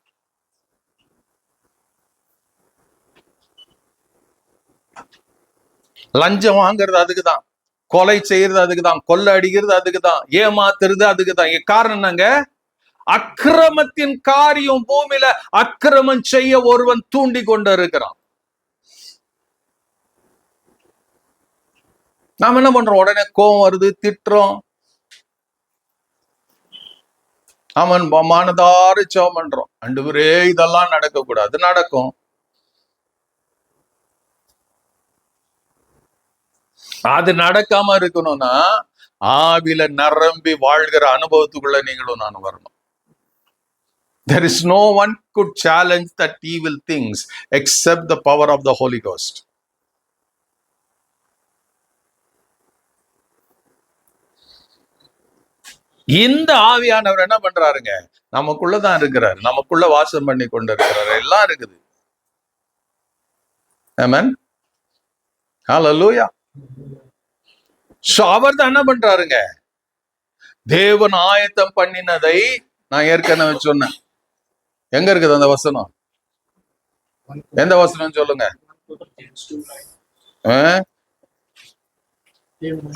S1: லஞ்சம் வாங்குறது அதுக்குதான், கொலை செய்யறது அதுக்குதான், கொள்ளை அடிக்கிறது அதுக்குதான், ஏமாத்துறது அதுக்குதான். காரணம் என்னங்க? அக்கிரமத்தின் காரியம் பூமியில அக்கிரமம் செய்ய ஒருவன் தூண்டி கொண்டு இருக்கிறான். நாம என்ன பண்றோம்? உடனே கோபம் வருது, திட்டுறோம். அவன் மனதார ஜெபம் பண்றோம், ஆண்டவரே இதெல்லாம் நடக்க கூடாது. நடக்கும். அது நடக்காம இருக்கணும்னா ஆவில நிரம்பி வாழ்கிற அனுபவத்துக்குள்ள நீங்களும் நானும் வரணும். There is no one could challenge that evil things except the power of the Holy Ghost. இந்த ஆவியானவர் என்ன பண்றாருங்க? நமக்குள்ளதான் இருக்கிறார், நமக்குள்ள வாசம் பண்ணி கொண்டு இருக்கிறார். எல்லாம் இருக்குது. ஆமென். ஹல்லேலூயா. அவர் தான் என்ன பண்றாருங்க? தேவன் ஆயத்தம் பண்ணினதை நான் ஏற்கனவே சொன்னேன். எங்க இருக்குது அந்த வசனம்? எந்த வசனம் சொல்லுங்க.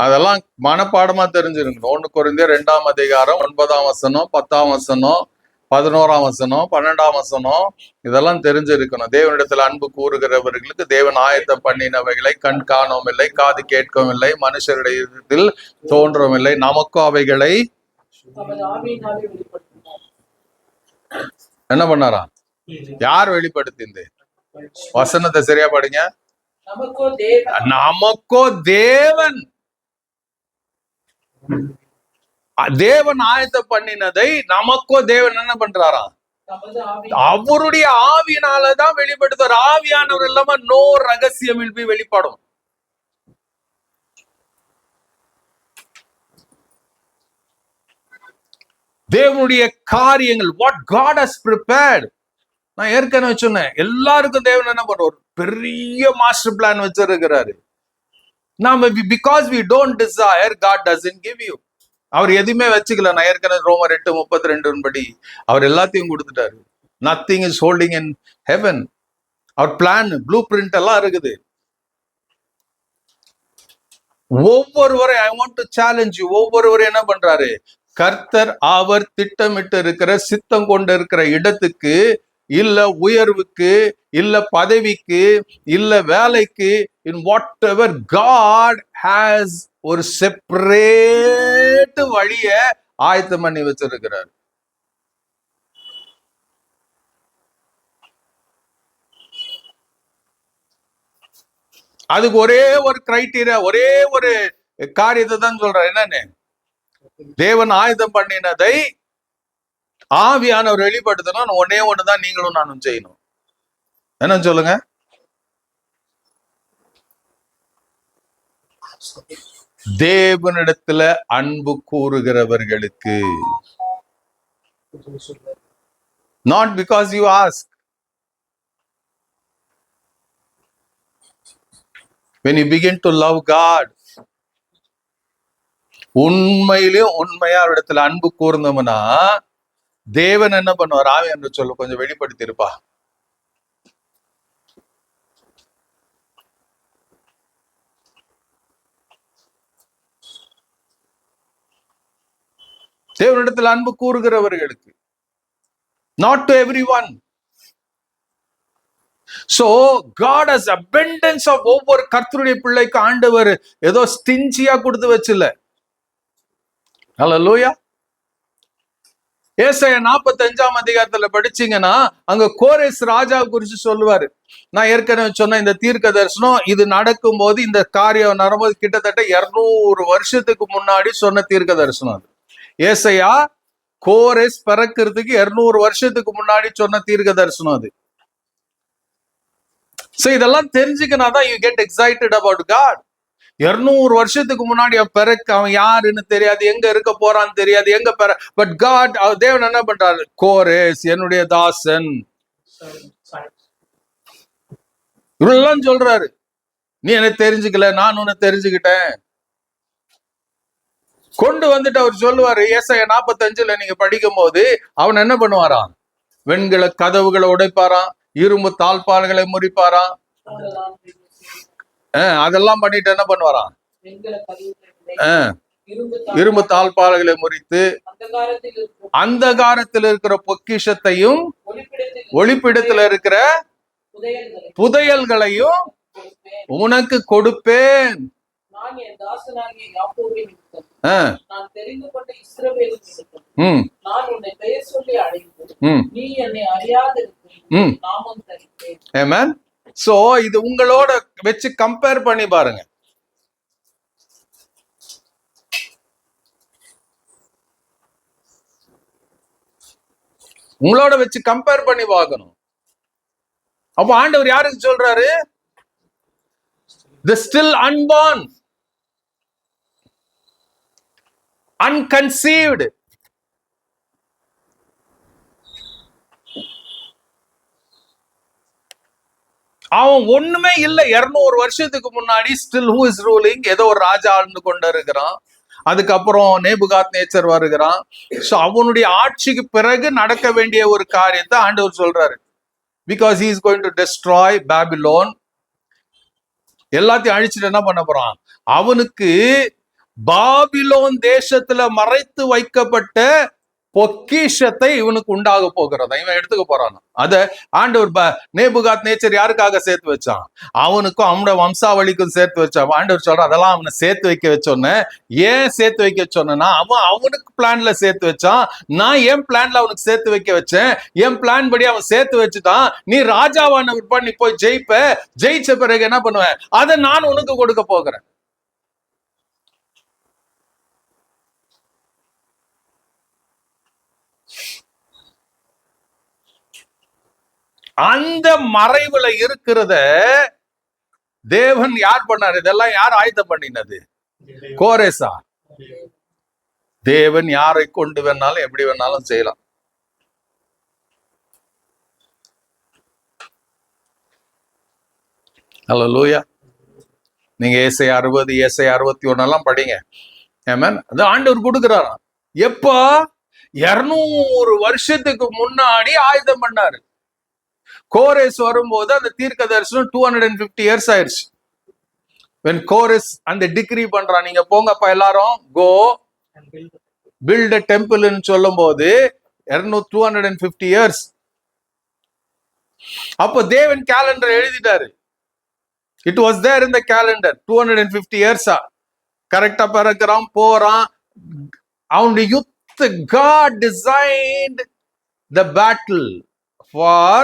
S1: அதெல்லாம் மனப்பாடமா தெரிஞ்சிருக்கணும். 1 கொரிந்தியர் 2ஆம் அதிகாரம் 9ஆம் வசனம், 10ஆம் வசனம், 11ஆம் வசனம், 12ஆம் வசனம், இதெல்லாம் தெரிஞ்சிருக்கணும். தேவனிடத்தில் அன்பு கூறுகிறவர்களுக்கு தேவன் ஆயத்தம் பண்ணினவைகளை கண் காணவும் இல்லை, காது கேட்கவும் இல்லை, மனுஷருடைய தோன்றவும் இல்லை, நமக்கும் அவைகளை என்ன பண்ணாரா? யார் வெளிப்படுத்திந்து? வசனத்தை சரியா படிங்க. நமக்கோ தேவன் ஆயத்தம் பண்ணினதை நமக்கோ தேவன் என்ன பண்றாரா? அவருடைய ஆவியினாலதான் வெளிப்படுத்துற. ஆவியானவர் இல்லாம நோ ரகசியம் வெளிப்படும். தேவனுடைய காரியங்கள் what God has prepared. நான் ஏற்கனவே சொன்னேன், எல்லாருக்கும் தேவன் என்ன பண்ற ஒரு பெரிய மாஸ்டர் பிளான் வச்சிருக்கிறாரு. நாம because we don't desire, God doesn't give you. அவர் எதுவுமே வச்சுக்கல. நான் ஏற்கனவே ரோமர் 8:32 படி அவர் எல்லாத்தையும் கொடுத்துட்டாரு. nothing is holding in heaven. அவர் பிளான் ப்ளூ பிரிண்ட் எல்லாம் இருக்குது. ஒவ்வொருவரை I want to challenge you. ஒவ்வொருவரை என்ன பண்றாரு? கர்த்தர் அவர் திட்டமிட்டு இருக்கிற சித்தம் கொண்டு இருக்கிற இடத்துக்கு, இல்ல உயர்வுக்கு, இல்ல பதவிக்கு, இல்ல வேலைக்கு, in whatever God has ஒரு செப்பரேட் வழிய ஆயத்தம் பண்ணி வச்சிருக்கிறார். அதுக்கு ஒரே ஒரு கிரைட்டீரியா, ஒரே ஒரு காரியத்தை தான் சொல்றார். என்னன்னு? தேவன் ஆயுதம் பண்ணினதை ஆவியானவர் வெளிப்படுத்தணும். ஒன்னே ஒண்ணுதான் நீங்களும் நானும் செய்யணும். என்ன சொல்லுங்க? தேவனிடத்துல அன்பு கூறுகிறவர்களுக்கு. Not because you ask. When you begin to love God, உண்மையிலேயும் உண்மையா இடத்துல அன்பு கூர்ந்தோம்னா தேவன் என்ன பண்ணுவார்? ஆவி என்று சொல்ல கொஞ்சம் வெளிப்படுத்தி இருப்பா. தேவனிடத்தில் அன்பு கூறுகிறவர்களுக்கு, not to everyone. So God has abundance of ஒவ்வொரு கர்த்தருடைய பிள்ளைக்கு ஆண்டவர் ஏதோ ஸ்டிஞ்சியா கொடுத்து வச்சில்ல. ஹல்லேலூயா. ஏசாயா 45ஆம் அதிகாரத்துல படிச்சீங்கன்னா அங்க கோரேஸ் ராஜா குறிச்சு சொல்லுவாரு. நான் ஏற்கனவே சொன்ன இந்த தீர்க்க தரிசனம் இது நடக்கும் போது, இந்த காரியம் நடக்கும்போது கிட்டத்தட்ட 200 வருஷத்துக்கு முன்னாடி சொன்ன தீர்க்க தரிசனம் அது. ஏசாயா கோரேஸ் பிறக்கிறதுக்கு 200 வருஷத்துக்கு முன்னாடி சொன்ன தீர்க்க தரிசனம் அது. சோ இதெல்லாம் தெரிஞ்சுக்கினாதான் you get excited about God. 200 வருஷத்துக்கு முன்னாடி அவன் யாருன்னு தெரியாது, எங்க இருக்க போறான்னு தெரியாது, எங்க பட் காட், தேவன் என்ன பண்றாரு? கோரேஸ் என்னுடைய தாசன் இவரெல்லாம் சொல்றாரு. நீ என்ன தெரிஞ்சுக்கல, நான் உன்னை தெரிஞ்சுக்கிட்டேன். கொண்டு வந்துட்டு அவர் சொல்லுவாரு. ஏசாயா 45ல நீங்க படிக்கும் போது அவன் என்ன பண்ணுவாராம்? வெண்கல கதவுகளை உடைப்பாராம், இரும்பு தாழ்பால்களை முறிப்பாராம். அதெல்லாம் பண்ணிட்டு என்ன பண்ணுவாராம்? இரும்பு தாழ்பால்களை முறித்து அந்தகாரத்தில் இருக்கிற பொக்கிஷத்தையும் ஒளிப்பிடத்தில் இருக்கிற புதையல்களையும் உனக்கு கொடுப்பேன். Amen. சோ இது உங்களோட வச்சு கம்பேர் பண்ணி பாருங்க. உங்களோட வச்சு கம்பேர் பண்ணி பார்க்கணும். அப்ப ஆண்டவர் யாருக்கு சொல்றாரு? The still unborn, unconceived. அவன் ஒண்ணுமே இல்ல. 200 வருஷத்துக்கு முன்னாடி ஸ்டில் ஹூ இஸ் ரூலிங், ஏதோ ஒரு ராஜா ஆண்டு கொண்டு இருக்கிறான். அதுக்கப்புறம் நேபுகாத் நேச்சர் வருகிறான். சோ அவனுடைய ஆட்சிக்கு பிறகு நடக்க வேண்டிய ஒரு காரியத்தை ஆண்டவர் சொல்றாரு. Because he is going to destroy Babylon. எல்லாத்தையும் அழிச்சுட்டு என்ன பண்ண போறான்? அவனுக்கு பாபிலோன் தேசத்துல மறைத்து வைக்கப்பட்ட பொக்கிஷத்தை இவனுக்கு உண்டாக போகிறதா இவன் எடுத்துக்க போறான். அத ஆண்டவர் நேபுகாத் நேச்சர் யாருக்காக சேர்த்து வச்சான்? அவனுக்கும் அவனுடைய வம்சாவளிக்கும் சேர்த்து வச்சான். ஆண்டவர் சொல்றான், அதெல்லாம் அவனை சேர்த்து வைக்க வச்சோன்னு. ஏன் சேர்த்து வைக்க சொன்னா, அவனுக்கு பிளான்ல சேர்த்து வச்சான். நான் என் பிளான்ல அவனுக்கு சேர்த்து வைக்க வச்சேன். என் பிளான் படி அவன் சேர்த்து வச்சுட்டான். நீ ராஜாவான நீ போய் ஜெயிப்ப. ஜெயிச்ச பிறகு என்ன பண்ணுவேன்? அதை நான் உனக்கு கொடுக்க போகிறேன். அந்த மறைவுல இருக்கிறத தேவன் யார் பண்ணாரு? இதெல்லாம் யார் ஆயத்தம் பண்ணினது? கோரேசா? தேவன் யாரை கொண்டு வேணாலும் எப்படி வேணாலும் செய்யலாம். ஹல்லேலூயா. நீங்க ஏசாயா 60, ஏசாயா 61 எல்லாம் படிங்க. ஆமென். அது ஆண்டவர் கொடுக்கிறாராம். எப்போ? 200 வருஷத்துக்கு முன்னாடி ஆயுதம் பண்ணாரு. கோரேஸ் வரும்போது அந்த தீர்க்க தரிசனம் 250 இயர்ஸ் ஆயிடுச்சு. when கோரேஸ் அந்த டிகிரி பண்றான், நீங்க போங்கப்பா எல்லாரும், go build a temple ன்னு சொல்லும் போது 250 இயர்ஸ். அப்போ தேவன் calendar எழுதிட்டாரு. it was there in the calendar. 250 இயர்ஸா கரெக்டா பிறக்கிறான், போறான். அவனுடைய யுத்த God designed the battle for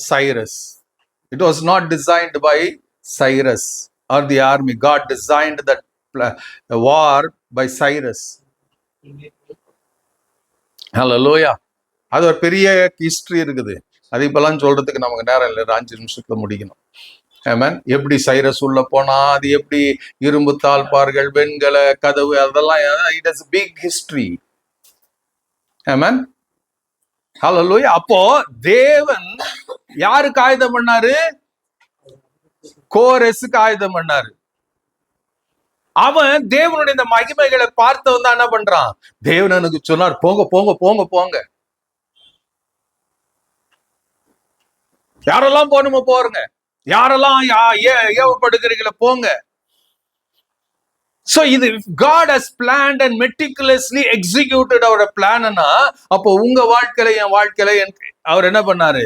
S1: Cyrus. It was not designed by Cyrus or the army. God designed that war by Cyrus. Hallelujah. அது ஒரு பெரிய ஹிஸ்டரி இருக்குது. அது இப்பெல்லாம் சொல்றதுக்கு நமக்கு நேரம் இல்லை. 5 நிமிஷத்துல முடிக்கணும். ஆமென். எப்படி சைரஸ் உள்ள போனா, அது எப்படி இரும்பு தாழ்பார்கள், வெண்கல கதவு, அதெல்லாம் இட் இஸ் பிக் ஹிஸ்டரி. ஆமென். ஹல்லேலூயா. அப்போ தேவன் யாருக்கு ஆயுதம் பண்ணாரு? கோரேசுக்கு ஆயுதம் பண்ணாரு. அவன் தேவனுடைய இந்த மகிமைகளை பார்த்தவன் தான் என்ன பண்றான்? தேவன் எனக்கு சொன்னார், போங்க போங்க போங்க போங்க, யாரெல்லாம் போகணுமோ போறங்க, யாரெல்லாம் ஏவப்படுகிறீங்களோ போங்க. So இது God has planned and meticulously executed our plan. அப்போ உங்க வாழ்க்கையில என் வாழ்க்கையில அவர் என்ன பண்ணாரு?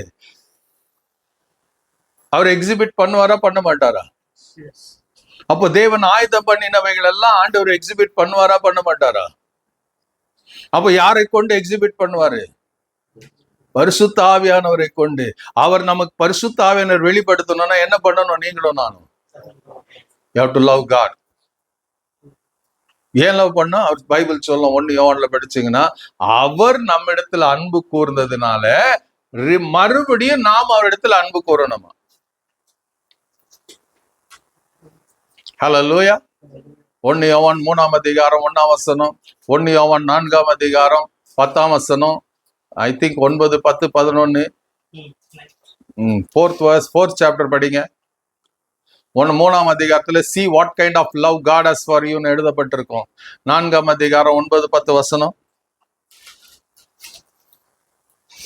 S1: அவர் எக்ஸிபிட் பண்ணுவாரா பண்ண மாட்டாரா? அப்போ தேவன் ஆயுதம் பண்ணினவைகள் எல்லாம் ஆண்டவர் எக்ஸிபிட் பண்ணுவாரா பண்ண மாட்டாரா? அப்போ யாரை கொண்டு எக்ஸிபிட் பண்ணுவாரு? பரிசுத்த ஆவியானவரை கொண்டு. அவர் நமக்கு பரிசுத்த ஆவியானவர் வெளிப்படுத்தணும்னா என்ன பண்ணணும்? நீங்களும் நானும் you have to love God. ஏன் லவ் பண்ணா? அவர் பைபிள் சொல்லும், 1 யோவான்ல படிச்சீங்கன்னா, அவர் நம்ம இடத்துல அன்பு கூர்ந்ததுனால மறுபடியும் நாம் அவரிடத்துல அன்பு கூறணுமா. ஹல்லேலூயா. 1 யோவான் 3ஆம் அதிகாரம் 1ஆம் வசனம், 1 யோவான் 4ஆம் அதிகாரம் 10ஆம் வசனம், ஐ திங்க் 9, 10, 11, 4th chapter படிங்க. 3ஆம் அதிகாரத்துல see what kind of love God has for you ன்னு எழுதப்பட்டிருக்கும். 4ஆம் அதிகாரம் 9, 10 வசனம்.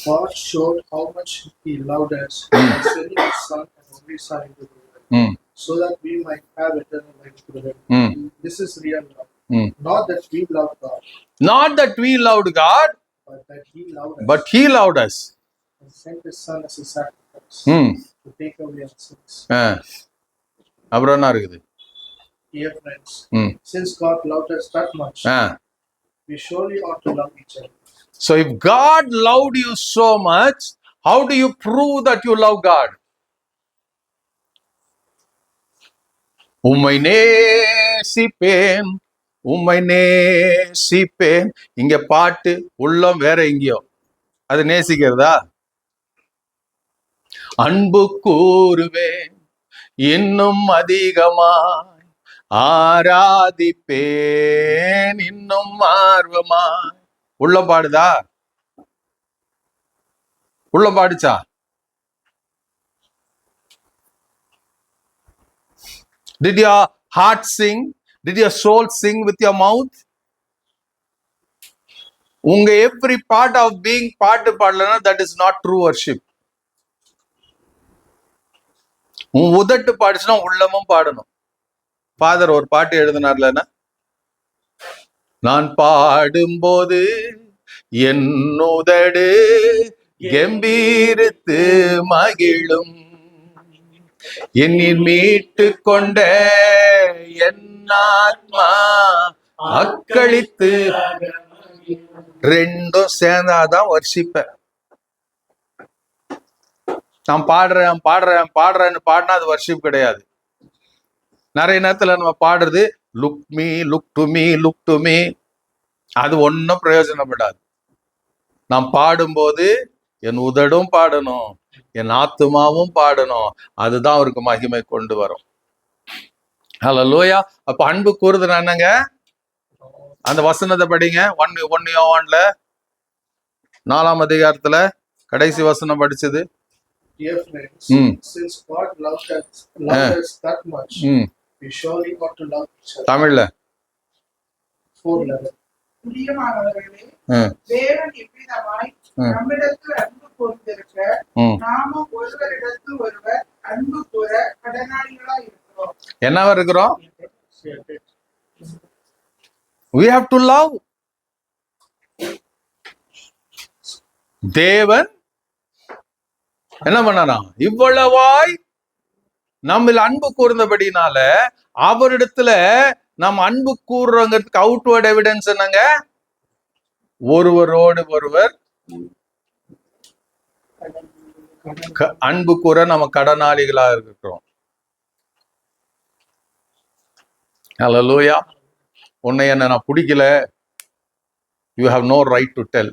S3: God showed how much He loved us by sending His Son and only Son into the world, so that we might have eternal life through Him. This is real love. Not that we loved God. Not that we loved God, but that He loved us. But He loved us. And sent His Son as a sacrifice to take away our sins.
S1: அப்புறம் என்ன இருக்குது?
S3: Dear friends, since God loved us that much, we surely ought to love each other.
S1: So if God loved you so much, how do you prove that you love God? உம்மை நேசிப்பேன், உம்மை நேசிப்பேன். இங்க பாட்டு, உள்ளம் வேற எங்கேயோ. அது நேசிக்கிறதா? அன்பு கூறுவேன் இன்னும் அதிகமாய், ஆராதிப்பேன் இன்னும் ஆர்வமாய். உள்ள பாடுதா? உள்ள பாடுச்சா? Did your heart sing? Did your soul sing with your mouth? உங்க every part of being பாட்டு பாடலன்னா that is not true worship. உன் உதட்டு பாடுச்சுன்னா உள்ளமும் பாடணும். ஃபாதர் ஒரு பாட்டு எழுதினார்லன்னா, நான் பாடும்போது என் உதடு கம்பீரித்து மகிழும், என்னில் மீட்டு கொண்ட என் ஆத்மா அக்களித்து. ரெண்டும் சேர்ந்தாதான் வர்ஷிப்ப. நான் பாடுறேன் பாடுறேன் பாடுறேன்னு பாடினா அது வர்ஷிப் கிடையாது. நிறைய நேரத்துல நம்ம பாடுறது look me, look to me, look to me, அது ஒன்னும் பிரயோஜனப்படாது. நான் பாடும்போது என் உதடும் பாடணும், என் ஆத்துமாவும் பாடணும். அதுதான் அவருக்கு மகிமை கொண்டு வரும். ஹல்லேலூயா. அப்ப அன்பு கூறுதுன்னா என்னங்க? அந்த வசனத்தை படிங்க. 1 யோவான்ல 4ஆம் அதிகாரத்துல கடைசி வசனம் படிச்சது.
S3: Dear friends, since God loved us that much, we surely ought to love each other.
S1: தமிழ்ல
S3: 4:11.
S2: பிரியமானவர்களே, தேவன் எவ்விதமாய் நம்மிடத்தில் அன்பு கூர்ந்திருக்க, நாமும் ஒருவரிடத்தில் ஒருவர் அன்பு கூற கடனாளிகளாய் இருக்கிறோம்.
S1: என்னவா இருக்கிறோம்? We have to love. தேவன் என்ன பண்ணாராம்? இவ்வளவாய் நம்ம அன்பு கூர்ந்தபடினால அவரிடத்துல நம்ம அன்பு கூறுறோங்கிறதுக்கு அவுட்வர்ட் எவிடன்ஸ் என்னங்க? ஒருவரோடு ஒருவர் அன்பு கூற நம்ம கடனாளிகளா இருக்கிறோம். ஹல்லேலூயா. உன்னை என்ன நான் பிடிக்கல, you have no right to tell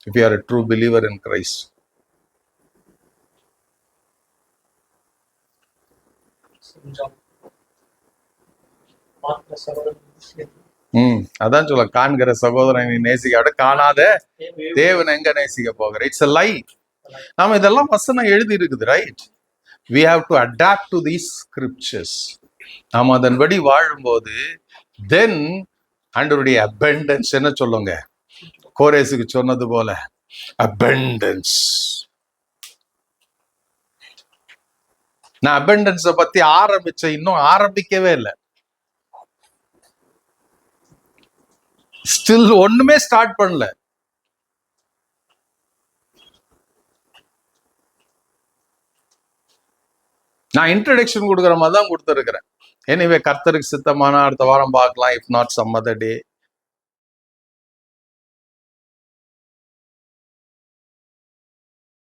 S1: if you are a true believer in Christ. அதான் சொல்ல, காண்கிற சகோதரனை நேசிக்க காணாத தேவன் எங்க நேசிக்க போகிற. It's a lie. நாம இதெல்லாம் வசனம் எழுதி இருக்குது, right? we have to adapt to these scriptures. நாம அதன்படி வாழும்போது தென் ஆண்டவருடைய abundance என்ன சொல்லுங்க, கோரேசுக்கு சொன்னது போல abundance. நான் abundance பத்தி ஆரம்பிச்சேன், இன்னும் ஆரம்பிக்கவே இல்லை. ஸ்டில் ஒண்ணுமே ஸ்டார்ட் பண்ணல. நான் இன்ட்ரடக்ஷன் கொடுக்குற மாதிரி தான் கொடுத்துருக்கிறேன். எனிவே, கர்த்தருக்கு சித்தமான அடுத்த வாரம் பார்க்கலாம். If not some other day.